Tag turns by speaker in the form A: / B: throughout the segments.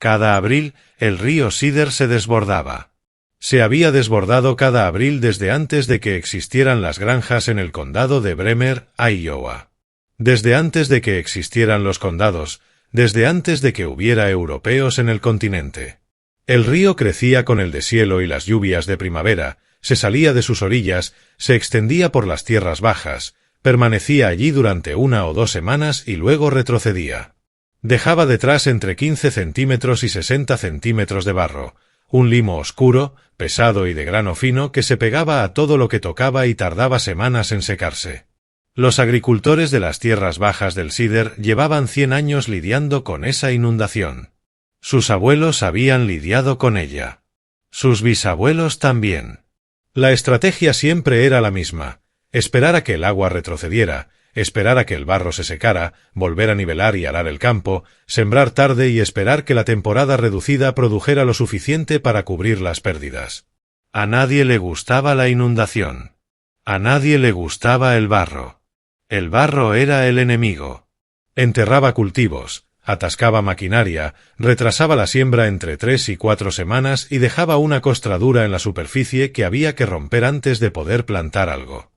A: Cada abril, el río Cedar se desbordaba. Se había desbordado cada abril desde antes de que existieran las granjas en el condado de Bremer, Iowa. Desde antes de que existieran los condados, desde antes de que hubiera europeos en el continente. El río crecía con el deshielo y las lluvias de primavera, se salía de sus orillas, se extendía por las tierras bajas, permanecía allí durante 1 o 2 semanas y luego retrocedía. Dejaba detrás entre 15 centímetros y 60 centímetros de barro, un limo oscuro, pesado y de grano fino que se pegaba a todo lo que tocaba y tardaba semanas en secarse. Los agricultores de las tierras bajas del Cedar llevaban 100 años lidiando con esa inundación. Sus abuelos habían lidiado con ella. Sus bisabuelos también. La estrategia siempre era la misma: esperar a que el agua retrocediera, esperar a que el barro se secara, volver a nivelar y arar el campo, sembrar tarde y esperar que la temporada reducida produjera lo suficiente para cubrir las pérdidas. A nadie le gustaba la inundación. A nadie le gustaba el barro. El barro era el enemigo. Enterraba cultivos, atascaba maquinaria, retrasaba la siembra entre 3 y 4 semanas y dejaba una costradura en la superficie que había que romper antes de poder plantar algo.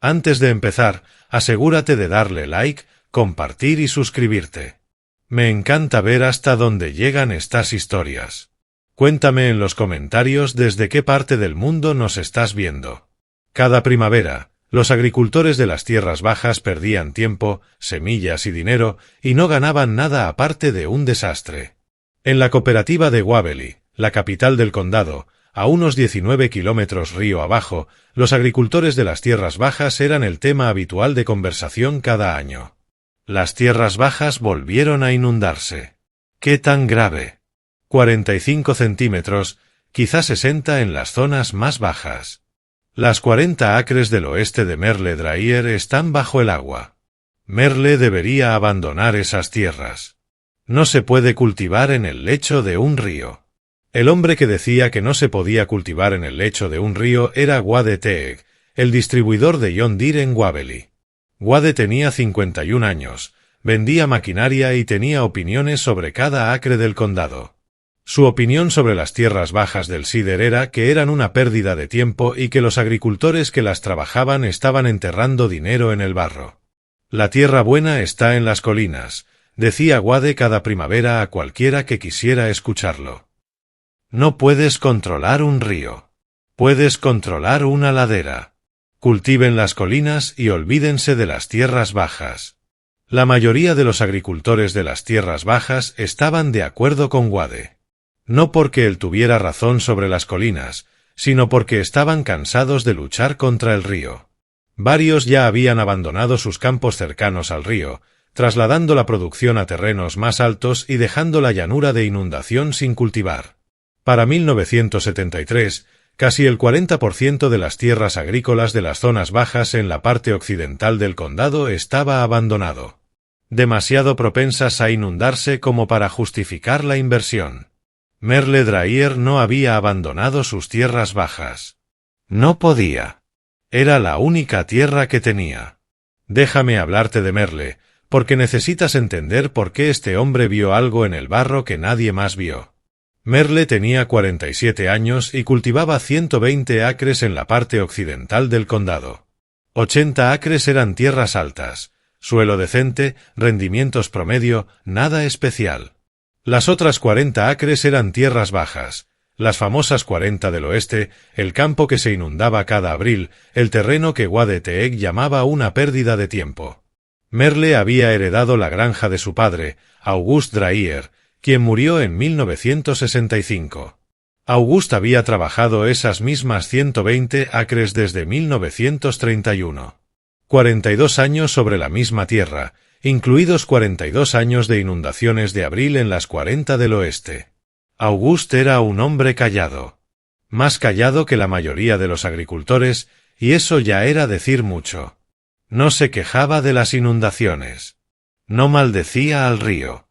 A: Antes de empezar, asegúrate de darle like, compartir y suscribirte. Me encanta ver hasta dónde llegan estas historias. Cuéntame en los comentarios desde qué parte del mundo nos estás viendo. Cada primavera, los agricultores de las tierras bajas perdían tiempo, semillas y dinero, y no ganaban nada aparte de un desastre. En la cooperativa de Waverly, la capital del condado, a unos 19 kilómetros río abajo, los agricultores de las tierras bajas eran el tema habitual de conversación cada año. Las tierras bajas volvieron a inundarse. ¿Qué tan grave? 45 centímetros, quizá 60 en las zonas más bajas. Las 40 acres del oeste de Merle Dreyer están bajo el agua. Merle debería abandonar esas tierras. No se puede cultivar en el lecho de un río. El hombre que decía que no se podía cultivar en el lecho de un río era Wade Teague, el distribuidor de John Deere en Waverly. Wade tenía 51 años, vendía maquinaria y tenía opiniones sobre cada acre del condado. Su opinión sobre las tierras bajas del Cedar era que eran una pérdida de tiempo y que los agricultores que las trabajaban estaban enterrando dinero en el barro. La tierra buena está en las colinas, decía Wade cada primavera a cualquiera que quisiera escucharlo. No puedes controlar un río. Puedes controlar una ladera. Cultiven las colinas y olvídense de las tierras bajas. La mayoría de los agricultores de las tierras bajas estaban de acuerdo con Wade. No porque él tuviera razón sobre las colinas, sino porque estaban cansados de luchar contra el río. Varios ya habían abandonado sus campos cercanos al río, trasladando la producción a terrenos más altos y dejando la llanura de inundación sin cultivar. Para 1973, casi el 40% de las tierras agrícolas de las zonas bajas en la parte occidental del condado estaba abandonado. Demasiado propensas a inundarse como para justificar la inversión. Merle Dreyer no había abandonado sus tierras bajas. No podía. Era la única tierra que tenía. Déjame hablarte de Merle, porque necesitas entender por qué este hombre vio algo en el barro que nadie más vio. Merle tenía 47 años y cultivaba 120 acres en la parte occidental del condado. 80 acres eran tierras altas, suelo decente, rendimientos promedio, nada especial. Las otras 40 acres eran tierras bajas, las famosas 40 del oeste, el campo que se inundaba cada abril, el terreno que Wade Teague llamaba una pérdida de tiempo. Merle había heredado la granja de su padre, August Dreyer, quien murió en 1965. August había trabajado esas mismas 120 acres desde 1931. 42 años sobre la misma tierra, incluidos 42 años de inundaciones de abril en las 40 del oeste. August era un hombre callado. Más callado que la mayoría de los agricultores, y eso ya era decir mucho. No se quejaba de las inundaciones. No maldecía al río.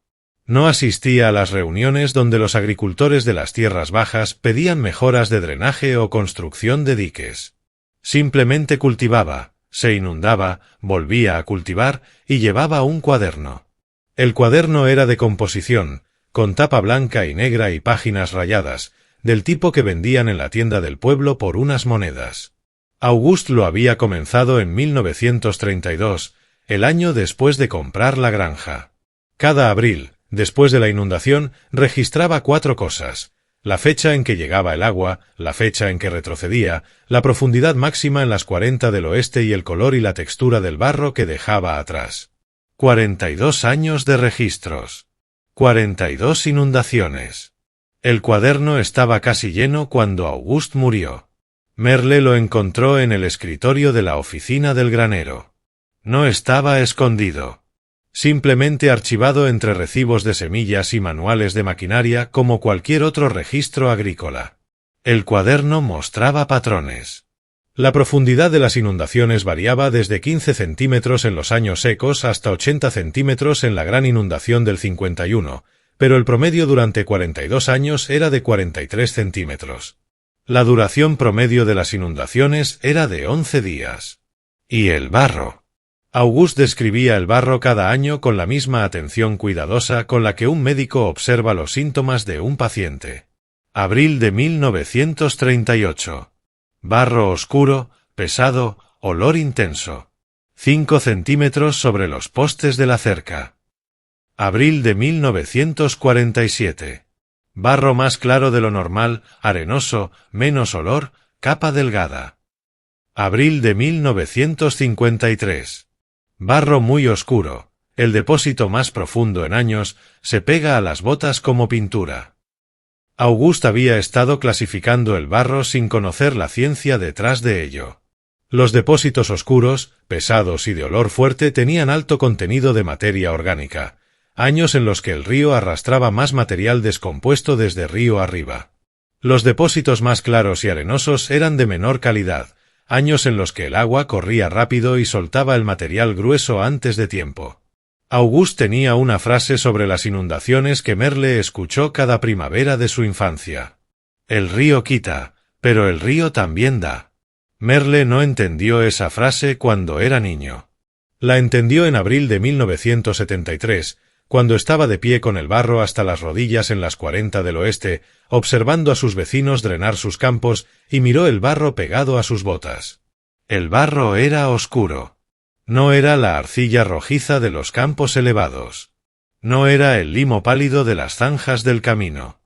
A: No asistía a las reuniones donde los agricultores de las tierras bajas pedían mejoras de drenaje o construcción de diques. Simplemente cultivaba, se inundaba, volvía a cultivar y llevaba un cuaderno. El cuaderno era de composición, con tapa blanca y negra y páginas rayadas, del tipo que vendían en la tienda del pueblo por unas monedas. Auguste lo había comenzado en 1932, el año después de comprar la granja. Cada abril, después de la inundación, registraba 4 cosas: la fecha en que llegaba el agua, la fecha en que retrocedía, la profundidad máxima en las 40 del oeste y el color y la textura del barro que dejaba atrás. 42 años de registros. 42 inundaciones. El cuaderno estaba casi lleno cuando Auguste murió. Merle lo encontró en el escritorio de la oficina del granero. No estaba escondido. Simplemente archivado entre recibos de semillas y manuales de maquinaria como cualquier otro registro agrícola. El cuaderno mostraba patrones. La profundidad de las inundaciones variaba desde 15 centímetros en los años secos hasta 80 centímetros en la gran inundación del 51, pero el promedio durante 42 años era de 43 centímetros. La duración promedio de las inundaciones era de 11 días. ¿Y el barro? Auguste describía el barro cada año con la misma atención cuidadosa con la que un médico observa los síntomas de un paciente. Abril de 1938. Barro oscuro, pesado, olor intenso. 5 centímetros sobre los postes de la cerca. Abril de 1947. Barro más claro de lo normal, arenoso, menos olor, capa delgada. Abril de 1953. Barro muy oscuro, el depósito más profundo en años, se pega a las botas como pintura. Auguste había estado clasificando el barro sin conocer la ciencia detrás de ello. Los depósitos oscuros, pesados y de olor fuerte tenían alto contenido de materia orgánica, años en los que el río arrastraba más material descompuesto desde río arriba. Los depósitos más claros y arenosos eran de menor calidad, años en los que el agua corría rápido y soltaba el material grueso antes de tiempo. Auguste tenía una frase sobre las inundaciones que Merle escuchó cada primavera de su infancia. El río quita, pero el río también da. Merle no entendió esa frase cuando era niño. La entendió en abril de 1973, cuando estaba de pie con el barro hasta las rodillas en las 40 del oeste, observando a sus vecinos drenar sus campos, y miró el barro pegado a sus botas. El barro era oscuro. No era la arcilla rojiza de los campos elevados. No era el limo pálido de las zanjas del camino.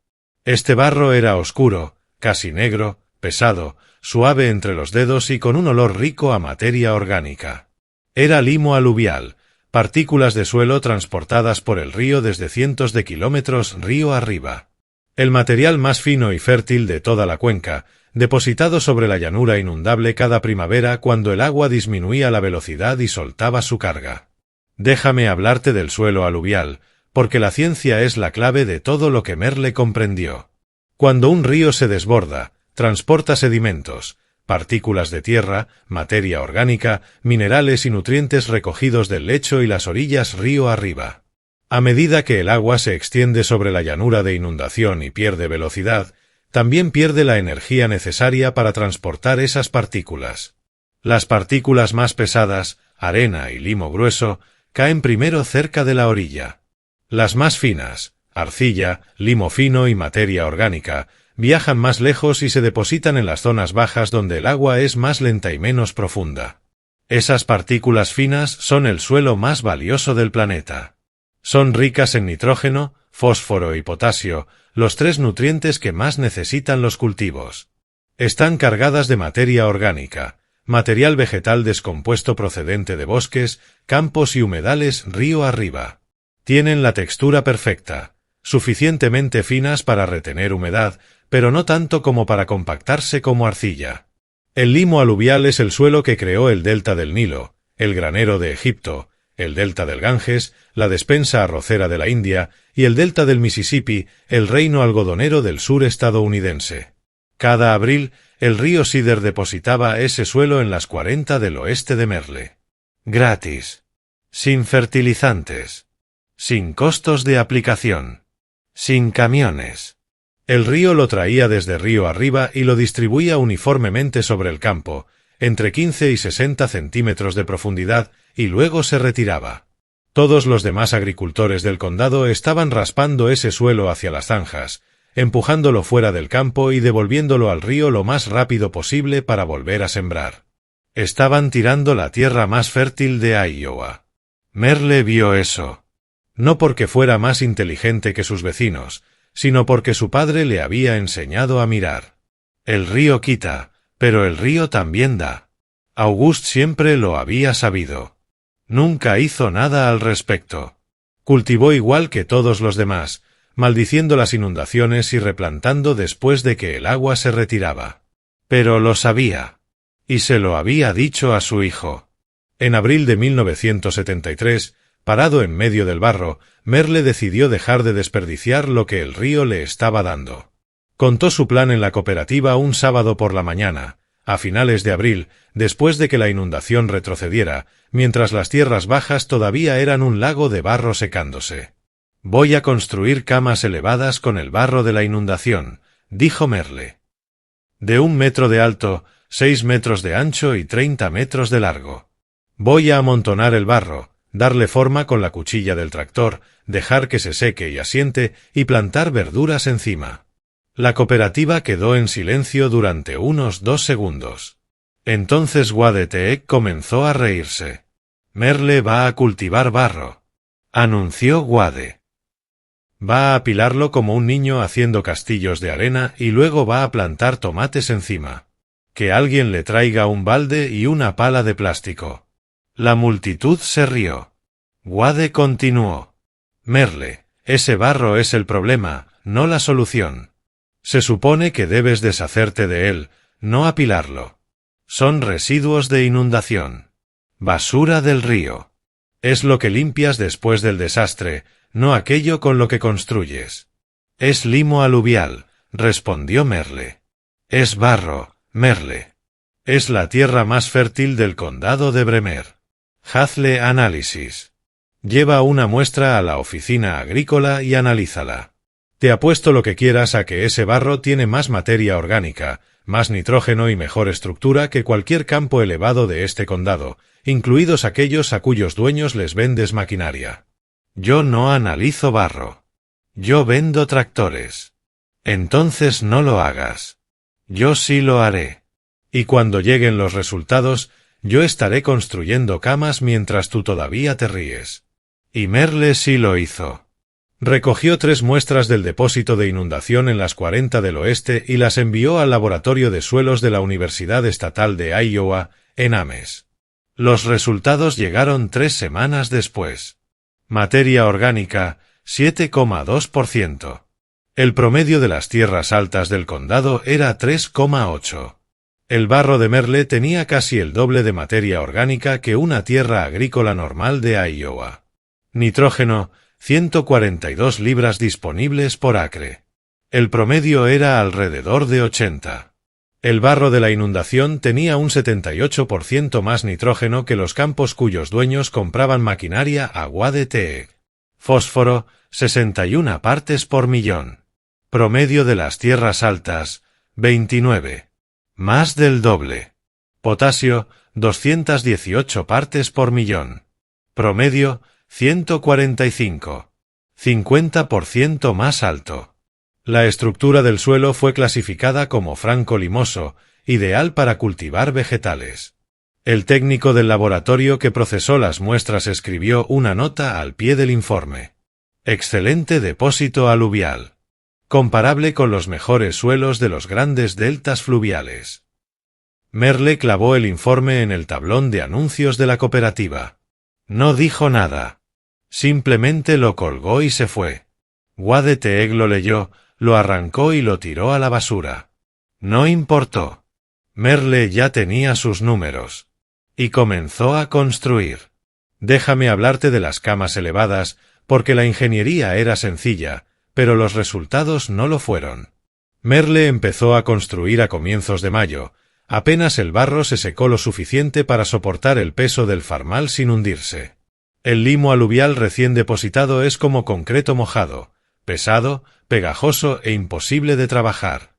A: Este barro era oscuro, casi negro, pesado, suave entre los dedos y con un olor rico a materia orgánica. Era limo aluvial, partículas de suelo transportadas por el río desde cientos de kilómetros río arriba. El material más fino y fértil de toda la cuenca, depositado sobre la llanura inundable cada primavera cuando el agua disminuía la velocidad y soltaba su carga. Déjame hablarte del suelo aluvial, porque la ciencia es la clave de todo lo que Merle comprendió. Cuando un río se desborda, transporta sedimentos, partículas de tierra, materia orgánica, minerales y nutrientes recogidos del lecho y las orillas río arriba. A medida que el agua se extiende sobre la llanura de inundación y pierde velocidad, también pierde la energía necesaria para transportar esas partículas. Las partículas más pesadas, arena y limo grueso, caen primero cerca de la orilla. Las más finas, arcilla, limo fino y materia orgánica, viajan más lejos y se depositan en las zonas bajas donde el agua es más lenta y menos profunda. Esas partículas finas son el suelo más valioso del planeta. Son ricas en nitrógeno, fósforo y potasio, los 3 nutrientes que más necesitan los cultivos. Están cargadas de materia orgánica, material vegetal descompuesto procedente de bosques, campos y humedales río arriba. Tienen la textura perfecta, suficientemente finas para retener humedad, pero no tanto como para compactarse como arcilla. El limo aluvial es el suelo que creó el delta del Nilo, el granero de Egipto, el delta del Ganges, la despensa arrocera de la India y el delta del Mississippi, el reino algodonero del sur estadounidense. Cada abril, el río Cedar depositaba ese suelo en las 40 del oeste de Merle. Gratis. Sin fertilizantes. Sin costos de aplicación. Sin camiones. El río lo traía desde río arriba y lo distribuía uniformemente sobre el campo, entre 15 y 60 centímetros de profundidad, y luego se retiraba. Todos los demás agricultores del condado estaban raspando ese suelo hacia las zanjas, empujándolo fuera del campo y devolviéndolo al río lo más rápido posible para volver a sembrar. Estaban tirando la tierra más fértil de Iowa. Merle vio eso. No porque fuera más inteligente que sus vecinos, sino porque su padre le había enseñado a mirar. El río quita, pero el río también da. August siempre lo había sabido. Nunca hizo nada al respecto. Cultivó igual que todos los demás, maldiciendo las inundaciones y replantando después de que el agua se retiraba. Pero lo sabía. Y se lo había dicho a su hijo. En abril de 1973, parado en medio del barro, Merle decidió dejar de desperdiciar lo que el río le estaba dando. Contó su plan en la cooperativa un sábado por la mañana, a finales de abril, después de que la inundación retrocediera, mientras las tierras bajas todavía eran un lago de barro secándose. «Voy a construir camas elevadas con el barro de la inundación», dijo Merle. «De 1 metro de alto, 6 metros de ancho y 30 metros de largo. Voy a amontonar el barro, darle forma con la cuchilla del tractor, dejar que se seque y asiente y plantar verduras encima». La cooperativa quedó en silencio durante unos 2 segundos. Entonces Wade Teeg comenzó a reírse. «Merle va a cultivar barro», anunció Wade. «Va a apilarlo como un niño haciendo castillos de arena y luego va a plantar tomates encima. Que alguien le traiga un balde y una pala de plástico». La multitud se rió. Wade continuó. «Merle, ese barro es el problema, no la solución. Se supone que debes deshacerte de él, no apilarlo. Son residuos de inundación. Basura del río. Es lo que limpias después del desastre, no aquello con lo que construyes». «Es limo aluvial», respondió Merle. «Es barro, Merle. Es la tierra más fértil del condado de Bremer. Hazle análisis. Lleva una muestra a la oficina agrícola y analízala. Te apuesto lo que quieras a que ese barro tiene más materia orgánica, más nitrógeno y mejor estructura que cualquier campo elevado de este condado, incluidos aquellos a cuyos dueños les vendes maquinaria. Yo no analizo barro. Yo vendo tractores. Entonces no lo hagas. Yo sí lo haré. Y cuando lleguen los resultados, yo estaré construyendo camas mientras tú todavía te ríes». Y Merle sí lo hizo. Recogió 3 muestras del depósito de inundación en las 40 del oeste y las envió al laboratorio de suelos de la Universidad Estatal de Iowa, en Ames. Los resultados llegaron 3 semanas después. Materia orgánica, 7,2%. El promedio de las tierras altas del condado era 3,8%. El barro de Merle tenía casi el doble de materia orgánica que una tierra agrícola normal de Iowa. Nitrógeno, 142 libras disponibles por acre. El promedio era alrededor de 80. El barro de la inundación tenía un 78% más nitrógeno que los campos cuyos dueños compraban maquinaria a Wade Teeg. Fósforo, 61 partes por millón. Promedio de las tierras altas, 29. Más del doble. Potasio, 218 partes por millón. Promedio, 145. 50% más alto. La estructura del suelo fue clasificada como franco-limoso, ideal para cultivar vegetales. El técnico del laboratorio que procesó las muestras escribió una nota al pie del informe. «Excelente depósito aluvial. Comparable con los mejores suelos de los grandes deltas fluviales». Merle clavó el informe en el tablón de anuncios de la cooperativa. No dijo nada. Simplemente lo colgó y se fue. Wade Teeg lo leyó, lo arrancó y lo tiró a la basura. No importó. Merle ya tenía sus números. Y comenzó a construir. Déjame hablarte de las camas elevadas, porque la ingeniería era sencilla, pero los resultados no lo fueron. Merle empezó a construir a comienzos de mayo. Apenas el barro se secó lo suficiente para soportar el peso del farmal sin hundirse. El limo aluvial recién depositado es como concreto mojado, pesado, pegajoso e imposible de trabajar.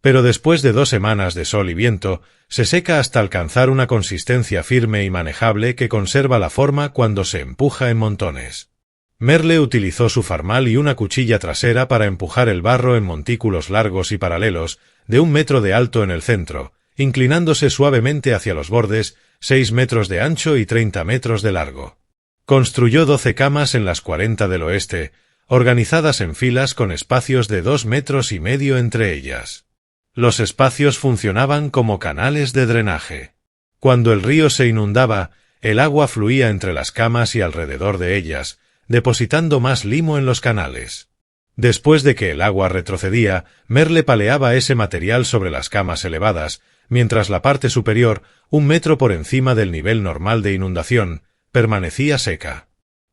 A: pero después de 2 semanas de sol y viento, se seca hasta alcanzar una consistencia firme y manejable que conserva la forma cuando se empuja en montones. Merle utilizó su farmal y una cuchilla trasera para empujar el barro en montículos largos y paralelos, de 1 metro de alto en el centro, inclinándose suavemente hacia los bordes, 6 metros de ancho y 30 metros de largo. Construyó 12 camas en las 40 del oeste, organizadas en filas con espacios de 2,5 metros entre ellas. Los espacios funcionaban como canales de drenaje. Cuando el río se inundaba, el agua fluía entre las camas y alrededor de ellas, depositando más limo en los canales. Después de que el agua retrocedía, Merle paleaba ese material sobre las camas elevadas, mientras la parte superior, 1 metro por encima del nivel normal de inundación, permanecía seca.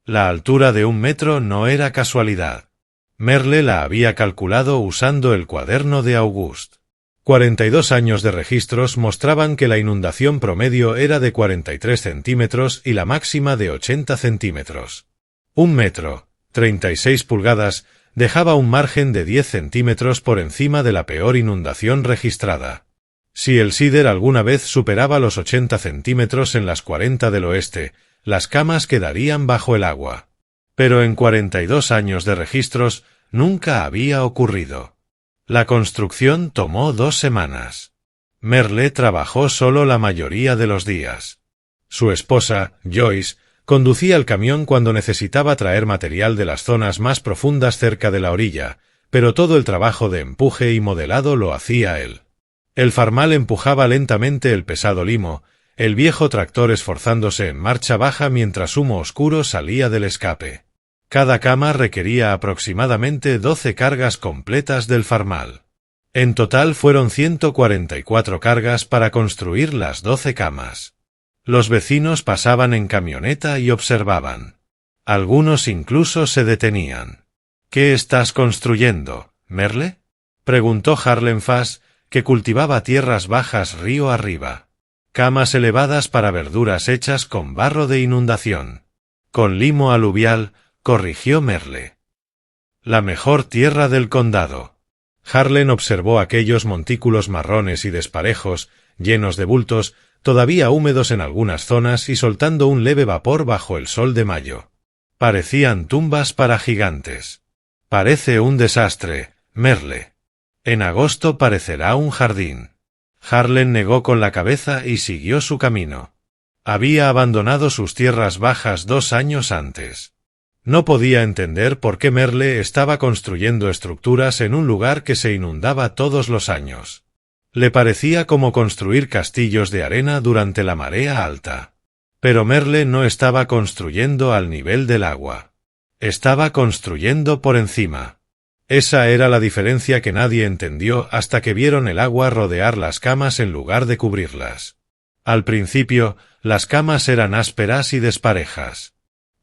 A: La altura de 1 metro no era casualidad. Merle la había calculado usando el cuaderno de Auguste. 42 años de registros mostraban que la inundación promedio era de 43 centímetros y la máxima de 80 centímetros. 1 metro, 36 pulgadas, dejaba un margen de 10 centímetros por encima de la peor inundación registrada. Si el Cider alguna vez superaba los 80 centímetros en las 40 del oeste, las camas quedarían bajo el agua. Pero en 42 años de registros nunca había ocurrido. La construcción tomó 2 semanas. Merle trabajó solo la mayoría de los días. Su esposa, Joyce, conducía el camión cuando necesitaba traer material de las zonas más profundas cerca de la orilla, pero todo el trabajo de empuje y modelado lo hacía él. El farmal empujaba lentamente el pesado limo, el viejo tractor esforzándose en marcha baja mientras humo oscuro salía del escape. Cada cama requería aproximadamente 12 cargas completas del farmal. En total fueron 144 cargas para construir las 12 camas. Los vecinos pasaban en camioneta y observaban. Algunos incluso se detenían. ¿Qué estás construyendo, Merle?, preguntó Harlem Fass, que cultivaba tierras bajas río arriba. Camas elevadas para verduras hechas con barro de inundación. Con limo aluvial, corrigió Merle. La mejor tierra del condado. Harlem observó aquellos montículos marrones y desparejos, llenos de bultos, todavía húmedos en algunas zonas y soltando un leve vapor bajo el sol de mayo. Parecían tumbas para gigantes. Parece un desastre, Merle. En agosto parecerá un jardín. Harlem negó con la cabeza y siguió su camino. Había abandonado sus tierras bajas 2 años antes. No podía entender por qué Merle estaba construyendo estructuras en un lugar que se inundaba todos los años. Le parecía como construir castillos de arena durante la marea alta. Pero Merle no estaba construyendo al nivel del agua. Estaba construyendo por encima. Esa era la diferencia que nadie entendió hasta que vieron el agua rodear las camas en lugar de cubrirlas. Al principio, las camas eran ásperas y desparejas.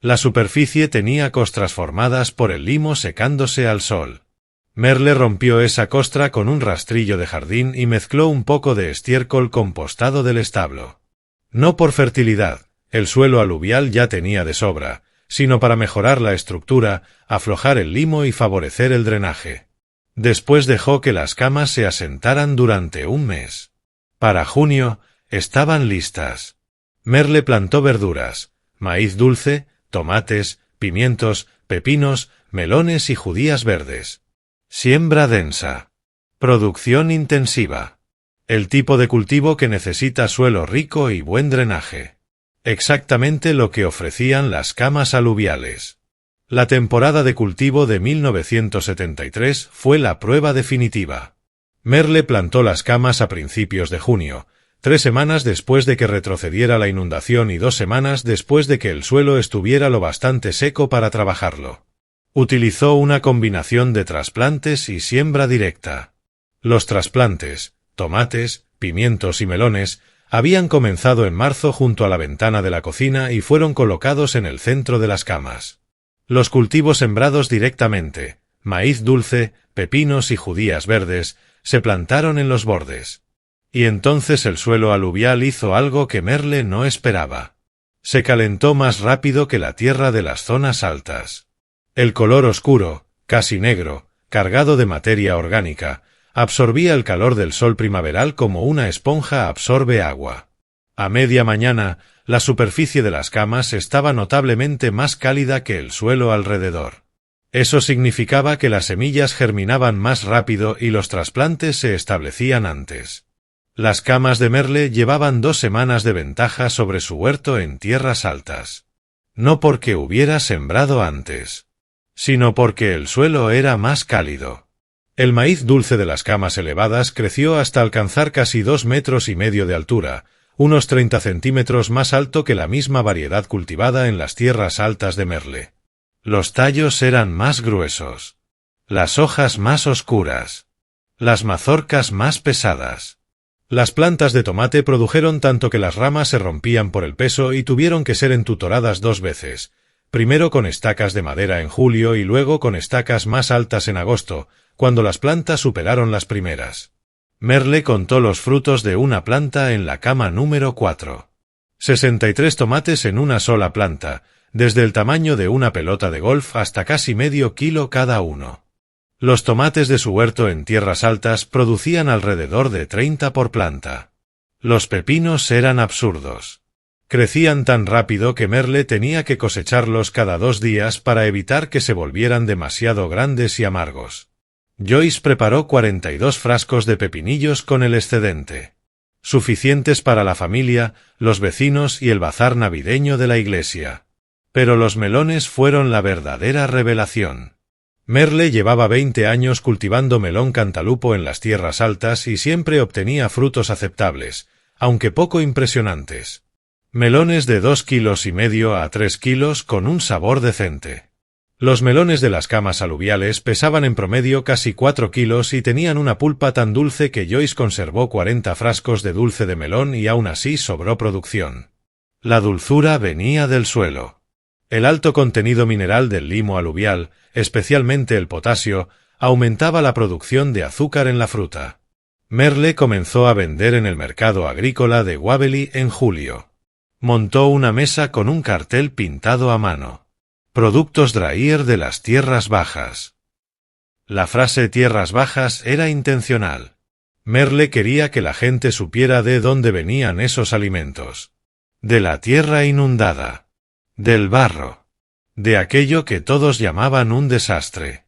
A: La superficie tenía costras formadas por el limo secándose al sol. Merle rompió esa costra con un rastrillo de jardín y mezcló un poco de estiércol compostado del establo. No por fertilidad, el suelo aluvial ya tenía de sobra, sino para mejorar la estructura, aflojar el limo y favorecer el drenaje. Después dejó que las camas se asentaran durante 1 mes. Para junio, estaban listas. Merle plantó verduras, maíz dulce, tomates, pimientos, pepinos, melones y judías verdes. Siembra densa. Producción intensiva. El tipo de cultivo que necesita suelo rico y buen drenaje. Exactamente lo que ofrecían las camas aluviales. La temporada de cultivo de 1973 fue la prueba definitiva. Merle plantó las camas a principios de junio, 3 semanas después de que retrocediera la inundación y 2 semanas después de que el suelo estuviera lo bastante seco para trabajarlo. Utilizó una combinación de trasplantes y siembra directa. Los trasplantes, tomates, pimientos y melones, habían comenzado en marzo junto a la ventana de la cocina y fueron colocados en el centro de las camas. Los cultivos sembrados directamente, maíz dulce, pepinos y judías verdes, se plantaron en los bordes. Y entonces el suelo aluvial hizo algo que Merle no esperaba. Se calentó más rápido que la tierra de las zonas altas. El color oscuro, casi negro, cargado de materia orgánica, absorbía el calor del sol primaveral como una esponja absorbe agua. A media mañana, la superficie de las camas estaba notablemente más cálida que el suelo alrededor. Eso significaba que las semillas germinaban más rápido y los trasplantes se establecían antes. Las camas de Merle llevaban 2 semanas de ventaja sobre su huerto en tierras altas. No porque hubiera sembrado antes, sino porque el suelo era más cálido. El maíz dulce de las camas elevadas creció hasta alcanzar casi 2,5 metros de altura, unos 30 centímetros más alto que la misma variedad cultivada en las tierras altas de Merle. Los tallos eran más gruesos, las hojas más oscuras, las mazorcas más pesadas. Las plantas de tomate produjeron tanto que las ramas se rompían por el peso y tuvieron que ser entutoradas 2 veces, primero con estacas de madera en julio y luego con estacas más altas en agosto, cuando las plantas superaron las primeras. Merle contó los frutos de una planta en la cama número 4. 63 tomates en una sola planta, desde el tamaño de una pelota de golf hasta casi medio kilo cada uno. Los tomates de su huerto en tierras altas producían alrededor de 30 por planta. Los pepinos eran absurdos. Crecían tan rápido que Merle tenía que cosecharlos cada 2 días para evitar que se volvieran demasiado grandes y amargos. Joyce preparó 42 frascos de pepinillos con el excedente, suficientes para la familia, los vecinos y el bazar navideño de la iglesia. Pero los melones fueron la verdadera revelación. Merle llevaba 20 años cultivando melón cantalupo en las tierras altas y siempre obtenía frutos aceptables, aunque poco impresionantes. Melones de 2,5 kilos a 3 kilos con un sabor decente. Los melones de las camas aluviales pesaban en promedio casi 4 kilos y tenían una pulpa tan dulce que Joyce conservó 40 frascos de dulce de melón y aún así sobró producción. La dulzura venía del suelo. El alto contenido mineral del limo aluvial, especialmente el potasio, aumentaba la producción de azúcar en la fruta. Merle comenzó a vender en el mercado agrícola de Waverly en julio. Montó una mesa con un cartel pintado a mano. Productos Dreyer de las tierras bajas. La frase tierras bajas era intencional. Merle quería que la gente supiera de dónde venían esos alimentos. De la tierra inundada. Del barro. De aquello que todos llamaban un desastre.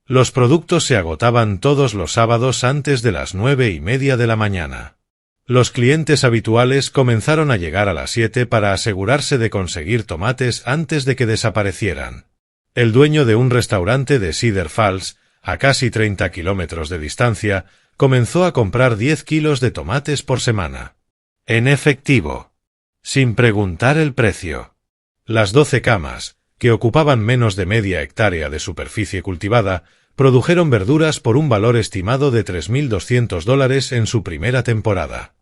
A: Los productos se agotaban todos los sábados antes de las 9:30 de la mañana. Los clientes habituales comenzaron a llegar a las 7 para asegurarse de conseguir tomates antes de que desaparecieran. El dueño de un restaurante de Cedar Falls, a casi 30 kilómetros de distancia, comenzó a comprar 10 kilos de tomates por semana. En efectivo. Sin preguntar el precio. Las 12 camas, que ocupaban menos de media hectárea de superficie cultivada, produjeron verduras por un valor estimado de $3,200 en su primera temporada.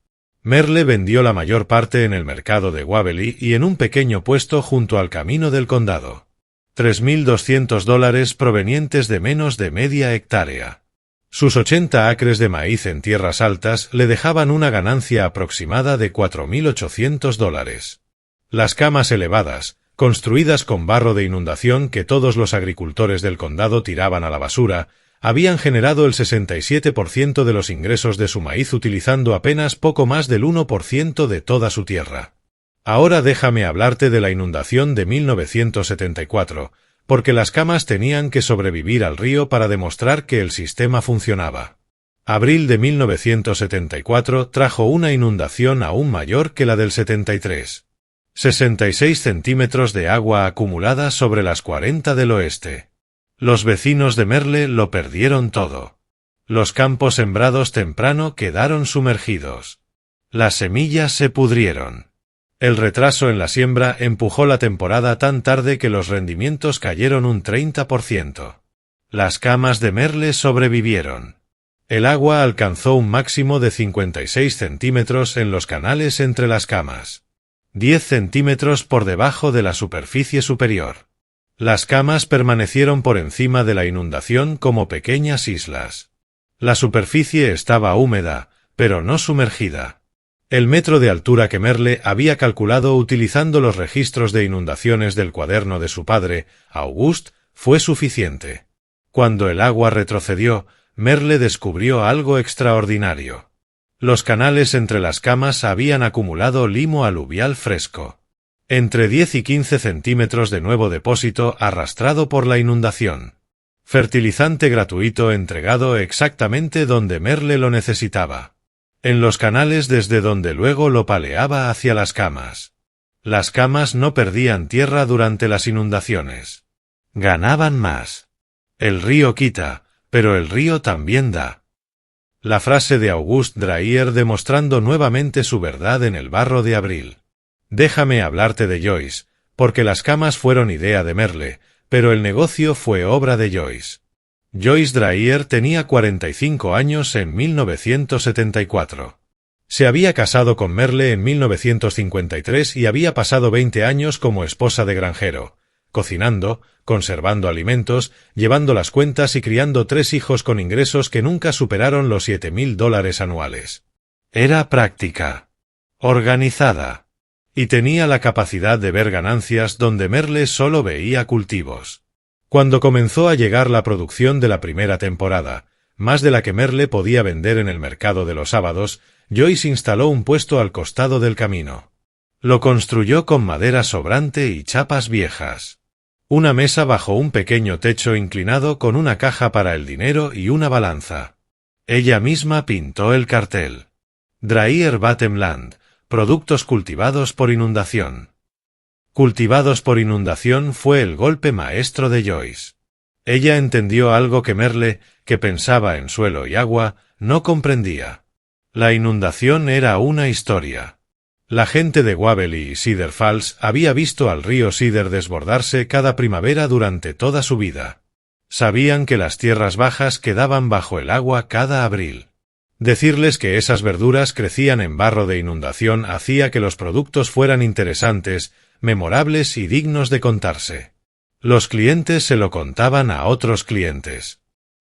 A: Merle vendió la mayor parte en el mercado de Waverly y en un pequeño puesto junto al camino del condado. $3,200 provenientes de menos de media hectárea. Sus 80 acres de maíz en tierras altas le dejaban una ganancia aproximada de $4,800. Las camas elevadas, construidas con barro de inundación que todos los agricultores del condado tiraban a la basura, habían generado el 67% de los ingresos de su maíz utilizando apenas poco más del 1% de toda su tierra. Ahora déjame hablarte de la inundación de 1974, porque las camas tenían que sobrevivir al río para demostrar que el sistema funcionaba. Abril de 1974 trajo una inundación aún mayor que la del 73. 66 centímetros de agua acumulada sobre las 40 del oeste. Los vecinos de Merle lo perdieron todo. Los campos sembrados temprano quedaron sumergidos. Las semillas se pudrieron. El retraso en la siembra empujó la temporada tan tarde que los rendimientos cayeron un 30%. Las camas de Merle sobrevivieron. El agua alcanzó un máximo de 56 centímetros en los canales entre las camas. 10 centímetros por debajo de la superficie superior. Las camas permanecieron por encima de la inundación como pequeñas islas. La superficie estaba húmeda, pero no sumergida. El metro de altura que Merle había calculado utilizando los registros de inundaciones del cuaderno de su padre, Auguste, fue suficiente. Cuando el agua retrocedió, Merle descubrió algo extraordinario. Los canales entre las camas habían acumulado limo aluvial fresco. Entre 10 y 15 centímetros de nuevo depósito arrastrado por la inundación. Fertilizante gratuito entregado exactamente donde Merle lo necesitaba. En los canales desde donde luego lo paleaba hacia las camas. Las camas no perdían tierra durante las inundaciones. Ganaban más. El río quita, pero el río también da. La frase de Auguste Drahier demostrando nuevamente su verdad en el barro de abril. Déjame hablarte de Joyce, porque las camas fueron idea de Merle, pero el negocio fue obra de Joyce. Joyce Drahier tenía 45 años en 1974. Se había casado con Merle en 1953 y había pasado 20 años como esposa de granjero, cocinando, conservando alimentos, llevando las cuentas y criando 3 hijos con ingresos que nunca superaron los $7,000 anuales. Era práctica, organizada, y tenía la capacidad de ver ganancias donde Merle solo veía cultivos. Cuando comenzó a llegar la producción de la primera temporada, más de la que Merle podía vender en el mercado de los sábados, Joyce instaló un puesto al costado del camino. Lo construyó con madera sobrante y chapas viejas. Una mesa bajo un pequeño techo inclinado con una caja para el dinero y una balanza. Ella misma pintó el cartel. Drahier Bottom Land, productos cultivados por inundación. Cultivados por inundación fue el golpe maestro de Joyce. Ella entendió algo que Merle, que pensaba en suelo y agua, no comprendía. La inundación era una historia. La gente de Waverly y Cedar Falls había visto al río Cedar desbordarse cada primavera durante toda su vida. Sabían que las tierras bajas quedaban bajo el agua cada abril. Decirles que esas verduras crecían en barro de inundación hacía que los productos fueran interesantes, memorables y dignos de contarse. Los clientes se lo contaban a otros clientes.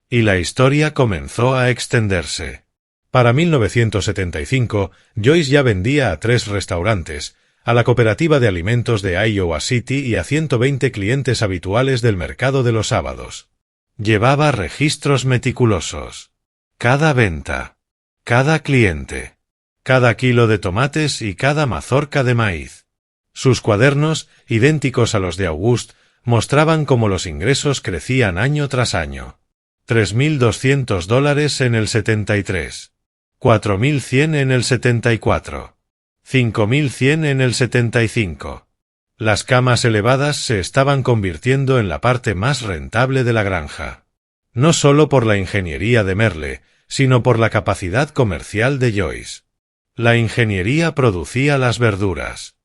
A: Y la historia comenzó a extenderse. Para 1975, Joyce ya vendía a 3 restaurantes, a la cooperativa de alimentos de Iowa City y a 120 clientes habituales del mercado de los sábados. Llevaba registros meticulosos. Cada venta, cada cliente, cada kilo de tomates y cada mazorca de maíz. Sus cuadernos, idénticos a los de Auguste, mostraban cómo los ingresos crecían año tras año. $3,200 en el 73. 4,100 en el 74. 5,100 en el 75. Las camas elevadas se estaban convirtiendo en la parte más rentable de la granja. No solo por la ingeniería de Merle, sino por la capacidad comercial de Joyce. La ingeniería producía las verduras.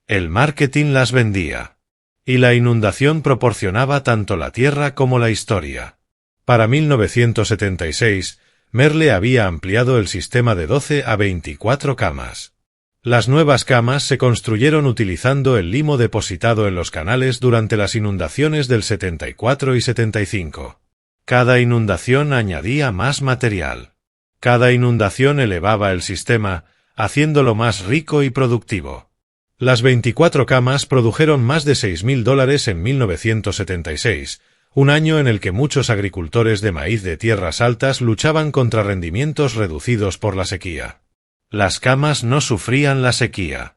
A: El marketing las vendía. Y la inundación proporcionaba tanto la tierra como la historia. Para 1976, Merle había ampliado el sistema de 12 a 24 camas. Las nuevas camas se construyeron utilizando el limo depositado en los canales durante las inundaciones del 74 y 75. Cada inundación añadía más material. Cada inundación elevaba el sistema, haciéndolo más rico y productivo. Las 24 camas produjeron más de $6,000 en 1976, un año en el que muchos agricultores de maíz de tierras altas luchaban contra rendimientos reducidos por la sequía. Las camas no sufrían la sequía.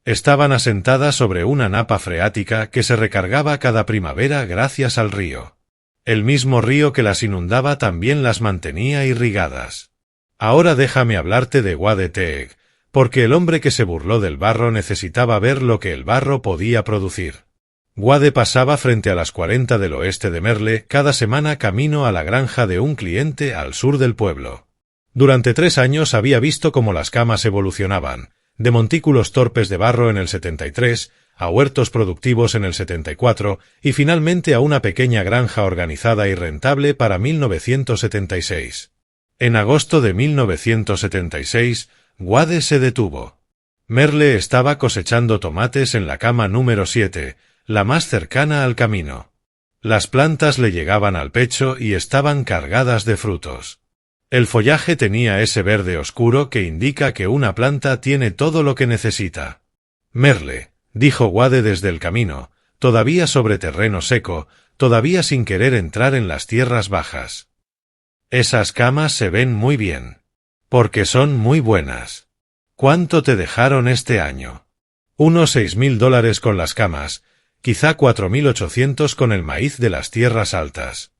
A: Estaban asentadas sobre una napa freática que se recargaba cada primavera gracias al río. El mismo río que las inundaba también las mantenía irrigadas. Ahora déjame hablarte de Wade Teague, porque el hombre que se burló del barro necesitaba ver lo que el barro podía producir. Wade pasaba frente a las 40 del oeste de Merle cada semana camino a la granja de un cliente al sur del pueblo. Durante 3 años había visto cómo las camas evolucionaban, de montículos torpes de barro en el 73, a huertos productivos en el 74 y finalmente a una pequeña granja organizada y rentable para 1976. En agosto de 1976, Wade se detuvo. Merle estaba cosechando tomates en la cama número 7, la más cercana al camino. Las plantas le llegaban al pecho y estaban cargadas de frutos. El follaje tenía ese verde oscuro que indica que una planta tiene todo lo que necesita. Merle, dijo Wade desde el camino, todavía sobre terreno seco, todavía sin querer entrar en las tierras bajas. Esas camas se ven muy bien. Porque son muy buenas. ¿Cuánto te dejaron este año? Unos $6.000 con las camas, quizá 4.800 con el maíz de las tierras altas.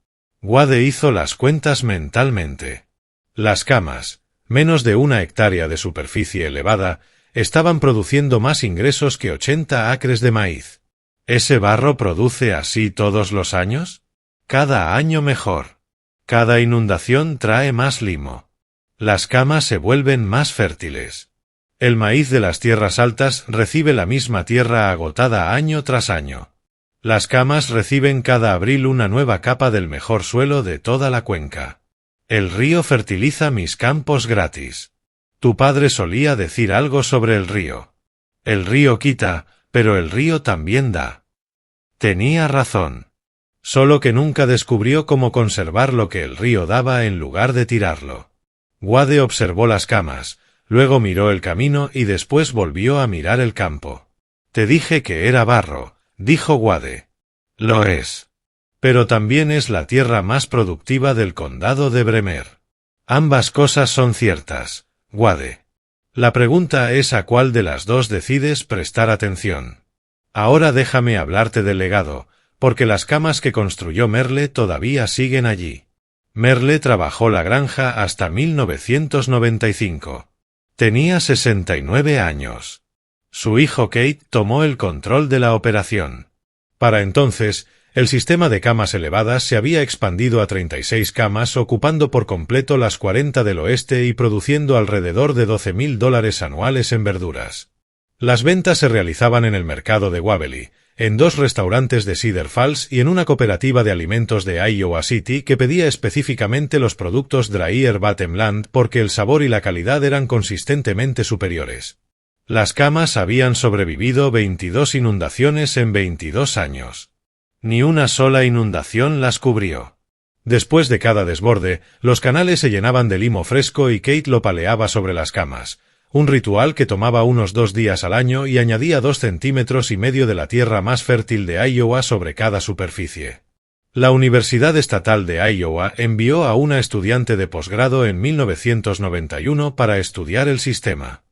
A: Wade hizo las cuentas mentalmente. Las camas, menos de 1 hectárea de superficie elevada, estaban produciendo más ingresos que 80 acres de maíz. ¿Ese barro produce así todos los años? Cada año mejor. Cada inundación trae más limo. Las camas se vuelven más fértiles. El maíz de las tierras altas recibe la misma tierra agotada año tras año. Las camas reciben cada abril una nueva capa del mejor suelo de toda la cuenca. El río fertiliza mis campos gratis. Tu padre solía decir algo sobre el río. El río quita, pero el río también da. Tenía razón. Solo que nunca descubrió cómo conservar lo que el río daba en lugar de tirarlo. Wade observó las camas, luego miró el camino y después volvió a mirar el campo. Te dije que era barro, dijo Wade. Lo es. Pero también es la tierra más productiva del condado de Bremer. Ambas cosas son ciertas, Wade. La pregunta es a cuál de las dos decides prestar atención. Ahora déjame hablarte del legado, porque las camas que construyó Merle todavía siguen allí. Merle trabajó la granja hasta 1995. Tenía 69 años. Su hijo Kate tomó el control de la operación. Para entonces, el sistema de camas elevadas se había expandido a 36 camas, ocupando por completo las 40 del oeste y produciendo alrededor de $12.000 anuales en verduras. Las ventas se realizaban en el mercado de Waverly, en 2 restaurantes de Cedar Falls y en una cooperativa de alimentos de Iowa City que pedía específicamente los productos Dreyer Bottomland porque el sabor y la calidad eran consistentemente superiores. Las camas habían sobrevivido 22 inundaciones en 22 años. Ni una sola inundación las cubrió. Después de cada desborde, los canales se llenaban de limo fresco y Kate lo paleaba sobre las camas. Un ritual que tomaba unos 2 días al año y añadía 2,5 centímetros de la tierra más fértil de Iowa sobre cada superficie. La Universidad Estatal de Iowa envió a una estudiante de posgrado en 1991 para estudiar el sistema.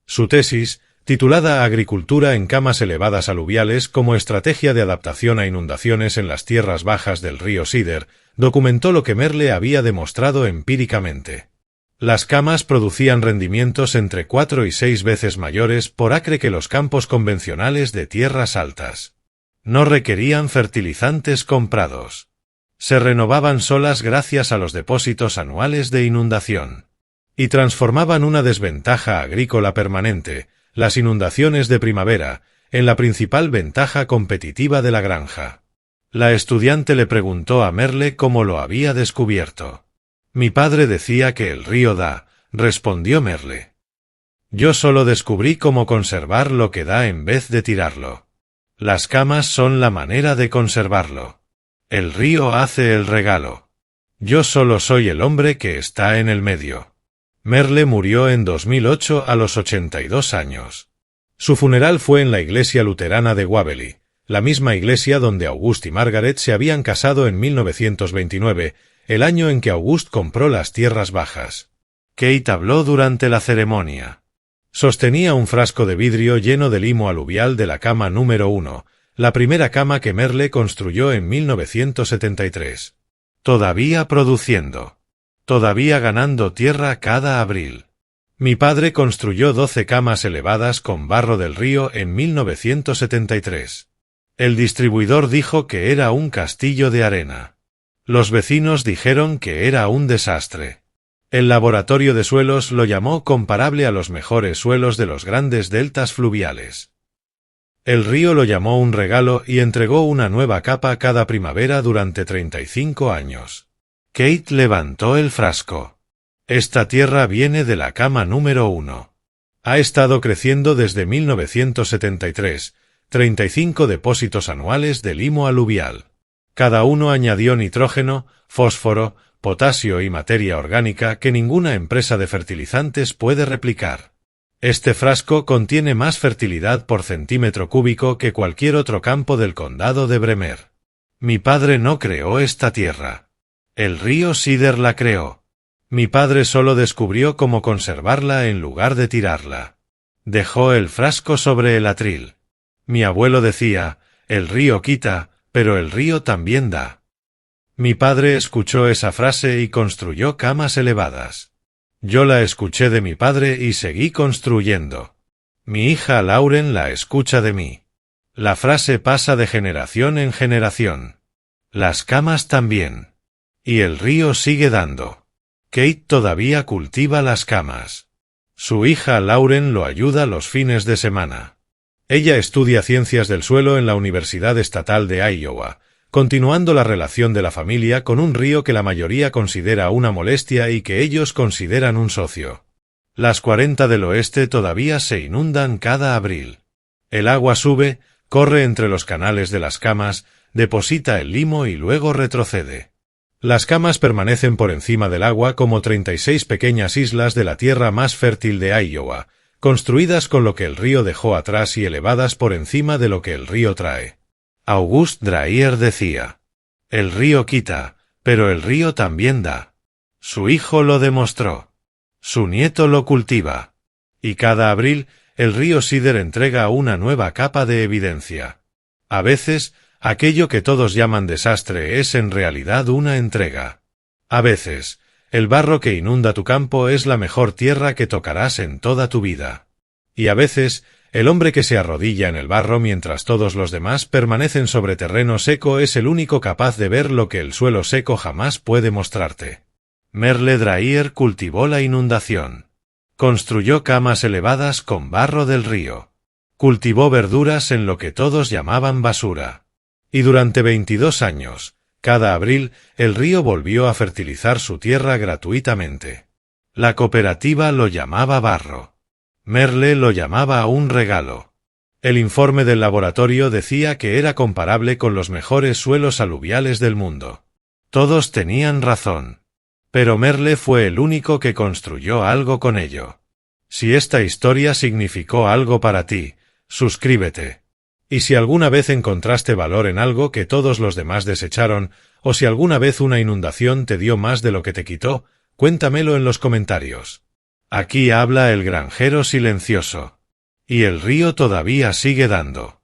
A: Su tesis, titulada Agricultura en camas elevadas aluviales como estrategia de adaptación a inundaciones en las tierras bajas del río Cedar, documentó lo que Merle había demostrado empíricamente. Las camas producían rendimientos entre 4 y 6 veces mayores por acre que los campos convencionales de tierras altas. No requerían fertilizantes comprados. Se renovaban solas gracias a los depósitos anuales de inundación. Y transformaban una desventaja agrícola permanente, las inundaciones de primavera, en la principal ventaja competitiva de la granja. La estudiante le preguntó a Merle cómo lo había descubierto. Mi padre decía que el río da, respondió Merle. Yo solo descubrí cómo conservar lo que da en vez de tirarlo. Las camas son la manera de conservarlo. El río hace el regalo. Yo solo soy el hombre que está en el medio. Merle murió en 2008 a los 82 años. Su funeral fue en la iglesia luterana de Waverly, la misma iglesia donde August y Margaret se habían casado en 1929, el año en que August compró las tierras bajas. Kate habló durante la ceremonia. Sostenía un frasco de vidrio lleno de limo aluvial de la cama número 1, la primera cama que Merle construyó en 1973. Todavía produciendo. Todavía ganando tierra cada abril. Mi padre construyó 12 camas elevadas con barro del río en 1973. El distribuidor dijo que era un castillo de arena. Los vecinos dijeron que era un desastre. El laboratorio de suelos lo llamó comparable a los mejores suelos de los grandes deltas fluviales. El río lo llamó un regalo y entregó una nueva capa cada primavera durante 35 años. Kate levantó el frasco. Esta tierra viene de la cama número 1. Ha estado creciendo desde 1973, 35 depósitos anuales de limo aluvial. Cada uno añadió nitrógeno, fósforo, potasio y materia orgánica que ninguna empresa de fertilizantes puede replicar. Este frasco contiene más fertilidad por centímetro cúbico que cualquier otro campo del condado de Bremer. Mi padre no creó esta tierra. El río Sider la creó. Mi padre solo descubrió cómo conservarla en lugar de tirarla. Dejó el frasco sobre el atril. Mi abuelo decía, el río quita, pero el río también da. Mi padre escuchó esa frase y construyó camas elevadas. Yo la escuché de mi padre y seguí construyendo. Mi hija Lauren la escucha de mí. La frase pasa de generación en generación. Las camas también. Y el río sigue dando. Kate todavía cultiva las camas. Su hija Lauren lo ayuda los fines de semana. Ella estudia ciencias del suelo en la Universidad Estatal de Iowa, continuando la relación de la familia con un río que la mayoría considera una molestia y que ellos consideran un socio. Las 40 del oeste todavía se inundan cada abril. El agua sube, corre entre los canales de las camas, deposita el limo y luego retrocede. Las camas permanecen por encima del agua como 36 pequeñas islas de la tierra más fértil de Iowa, construidas con lo que el río dejó atrás y elevadas por encima de lo que el río trae. August Dreyer decía, el río quita, pero el río también da. Su hijo lo demostró. Su nieto lo cultiva. Y cada abril, el río Sider entrega una nueva capa de evidencia. A veces, aquello que todos llaman desastre es en realidad una entrega. A veces, el barro que inunda tu campo es la mejor tierra que tocarás en toda tu vida. Y a veces, el hombre que se arrodilla en el barro mientras todos los demás permanecen sobre terreno seco es el único capaz de ver lo que el suelo seco jamás puede mostrarte. Merle Dreyer cultivó la inundación. Construyó camas elevadas con barro del río. Cultivó verduras en lo que todos llamaban basura. Y durante 22 años, cada abril, el río volvió a fertilizar su tierra gratuitamente. La cooperativa lo llamaba barro. Merle lo llamaba un regalo. El informe del laboratorio decía que era comparable con los mejores suelos aluviales del mundo. Todos tenían razón. Pero Merle fue el único que construyó algo con ello. Si esta historia significó algo para ti, suscríbete. Y si alguna vez encontraste valor en algo que todos los demás desecharon, o si alguna vez una inundación te dio más de lo que te quitó, cuéntamelo en los comentarios. Aquí habla el granjero silencioso. Y el río todavía sigue dando.